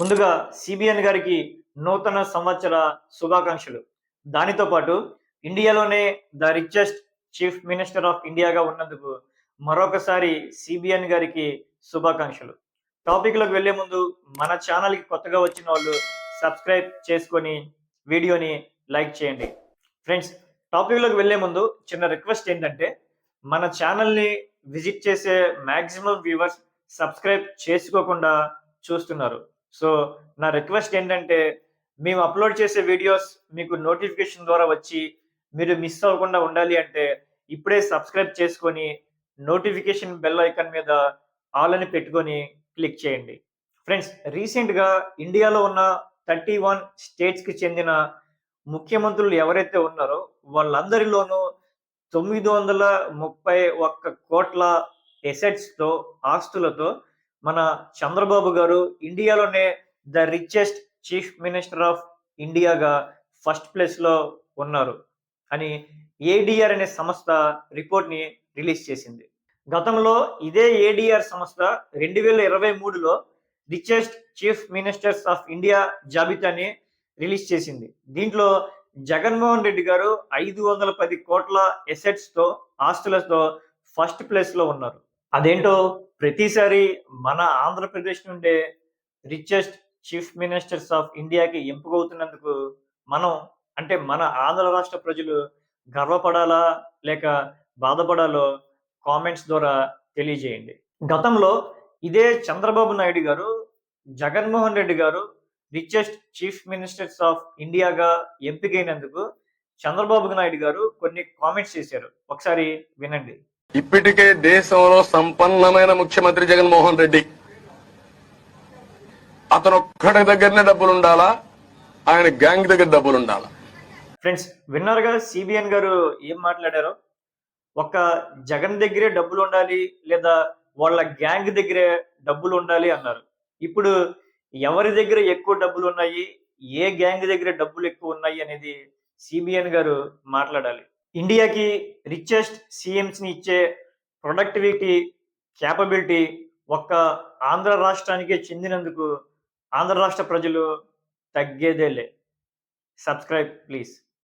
ముందుగా సిబిఎన్ గారికి నూతన సంవత్సర శుభాకాంక్షలు. దానితో పాటు ఇండియాలోనే the richest chief minister of ఇండియాగా ఉన్నందుకు మరొకసారి సిబిఎన్ గారికి శుభాకాంక్షలు. టాపిక్‌లోకి వెళ్ళే ముందు మన ఛానల్‌కి కొత్తగా వచ్చిన వాళ్ళు సబ్స్క్రైబ్ చేసుకొని వీడియోని లైక్ చేయండి. ఫ్రెండ్స్, టాపిక్‌లోకి వెళ్ళే ముందు చిన్న రిక్వెస్ట్ ఏంటంటే మన ఛానల్‌ని విజిట్ చేసే మాక్సిమం వ్యూవర్స్ సబ్స్క్రైబ్ చేసుకోకుండా చూస్తున్నారు. సో, నా రిక్వెస్ట్ ఏంటంటే మేము అప్‌లోడ్ చేసే వీడియోస్ మీకు నోటిఫికేషన్ ద్వారా వచ్చి మీరు మిస్ అవ్వకుండా ఉండాలి అంటే ఇప్పుడే సబ్స్క్రైబ్ చేసుకొని నోటిఫికేషన్ బెల్ ఐకాన్ మీద ఆల్ అని పెట్టుకొని క్లిక్ చేయండి. ఫ్రెండ్స్, రీసెంట్‌గా ఇండియాలో ఉన్న 31 స్టేట్స్‌కి చెందిన ముఖ్యమంత్రులు ఎవరైతే ఉన్నారో వాళ్ళందరిలోనూ 931,00,00,000 అసెట్స్‌తో ఆస్తులతో మన చంద్రబాబు గారు ఇండియాలోనే the richest chief minister of ఇండియాగా ఫస్ట్ ప్లేస్‌లో ఉన్నారు అని ఏడీఆర్ అనే సంస్థ రిపోర్ట్‌ని రిలీజ్ చేసింది. గతంలో ఇదే ఏడీఆర్ సంస్థ 2023లో richest chief ministers of India జాబితాని రిలీజ్ చేసింది. దీంట్లో జగన్మోహన్ రెడ్డి గారు 510,00,00,000 అసెట్స్‌తో ఆస్తులతో ఫస్ట్ ప్లేస్‌లో ఉన్నారు. అదేంటో ప్రతిసారి మన ఆంధ్రప్రదేశ్ నుండే రిచెస్ట్ చీఫ్ మినిస్టర్స్ ఆఫ్ ఇండియాకి ఎంపికవుతున్నందుకు మనం అంటే మన ఆంధ్ర రాష్ట్ర ప్రజలు గర్వపడాలా? లేక బాధపడాలో కామెంట్స్ ద్వారా తెలియజేయండి. గతంలో ఇదే చంద్రబాబు నాయుడు గారు, Jaganmohan Reddy garu richest chief ministers of ఇండియాగా ఎంపికైనందుకు చంద్రబాబు నాయుడు గారు కొన్ని కామెంట్స్ చేశారు. ఒకసారి వినండి. ఇప్పటికే దేశంలో సంపన్నమైన ముఖ్యమంత్రి జగన్మోహన్ రెడ్డి. అతను ఒక్కడి దగ్గరనే డబ్బులు ఉండాలా, ఆయన గ్యాంగ్ దగ్గర డబ్బులు ఉండాలా? ఫ్రెండ్స్, విన్నారుగా సిబిఎన్ గారు ఏం మాట్లాడారో? ఒక జగన్ దగ్గరే డబ్బులు ఉండాలి లేదా వాళ్ళ గ్యాంగ్ దగ్గరే డబ్బులు ఉండాలి అన్నారు. ఇప్పుడు ఎవరి దగ్గర ఎక్కువ డబ్బులు ఉన్నాయి, ఏ గ్యాంగ్ దగ్గర డబ్బులు ఎక్కువ ఉన్నాయి అనేది సిబిఎన్ గారు మాట్లాడాలి. ఇండియాకి రిచెస్ట్ సీఎంస్‌ని ఇచ్చే ప్రొడక్టివిటీ, క్యాపబిలిటీ ఒక్క ఆంధ్ర రాష్ట్రానికే చెందినందుకు ఆంధ్ర రాష్ట్ర ప్రజలు తగ్గేదేలే. Subscribe please.